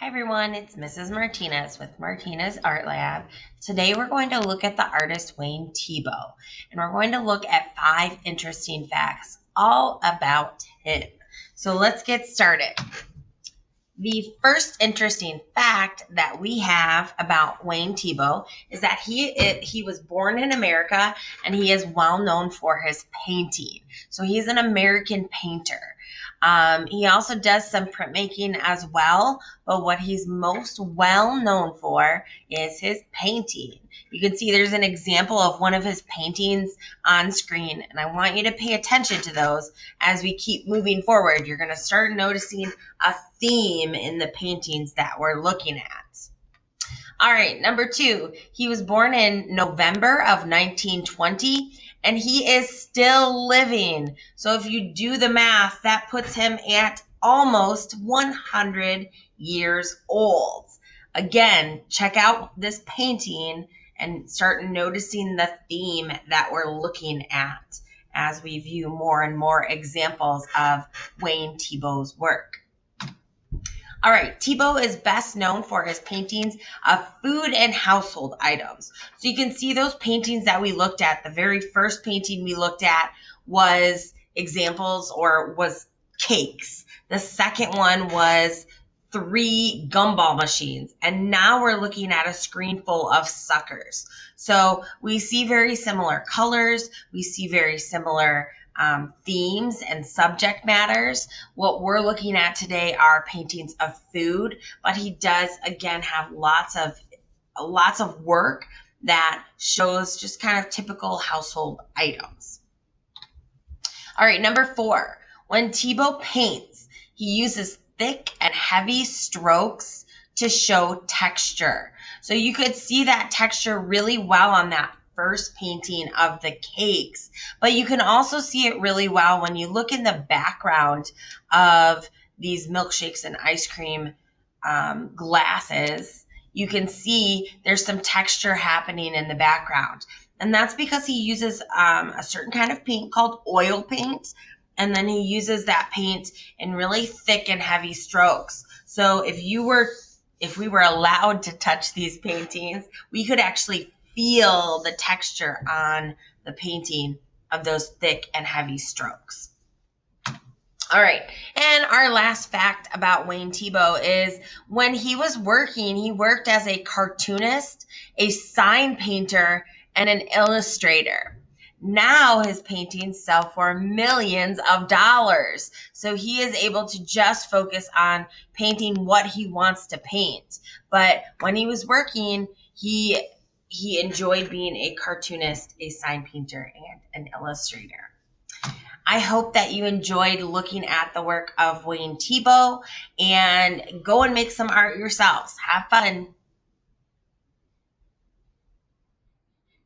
Hi everyone, it's Mrs. Martinez with Martinez Art Lab. Today we're going to look at the artist Wayne Thiebaud, and we're going to look at 5 interesting facts all about him. So let's get started. The first interesting fact that we have about Wayne Thiebaud is that he was born in America and he is well known for his painting. So he's an American painter. He also does some printmaking as well, but what he's most well known for is his painting. You can see there's an example of one of his paintings on screen, and I want you to pay attention to those as we keep moving forward. You're going to start noticing a theme in the paintings that we're looking at. All right, number 2, he was born in November of 1920, and he is still living. So if you do the math, that puts him at almost 100 years old. Again, check out this painting and start noticing the theme that we're looking at as we view more and more examples of Wayne Thiebaud's work. All right, Thiebaud is best known for his paintings of food and household items. So you can see those paintings that we looked at. The very first painting we looked at was examples or was cakes. The second one was 3 gumball machines. And now we're looking at a screen full of suckers. So we see very similar colors. We see very similar themes and subject matters. What we're looking at today are paintings of food, but he does again have lots of work that shows just kind of typical household items. All right, number 4. When Thiebaud paints, he uses thick and heavy strokes to show texture. So you could see that texture really well on that first painting of the cakes, but you can also see it really well when you look in the background of these milkshakes and ice cream glasses. You can see there's some texture happening in the background, and that's because he uses a certain kind of paint called oil paint, and then he uses that paint in really thick and heavy strokes. So if we were allowed to touch these paintings, we could actually feel the texture on the painting of those thick and heavy strokes. All right, and our last fact about Wayne Thiebaud is when he was working, he worked as a cartoonist, a sign painter, and an illustrator. Now his paintings sell for millions of dollars. So he is able to just focus on painting what he wants to paint. But when he was working, he enjoyed being a cartoonist, a sign painter, and an illustrator. I hope that you enjoyed looking at the work of Wayne Thiebaud, and go and make some art yourselves. Have fun.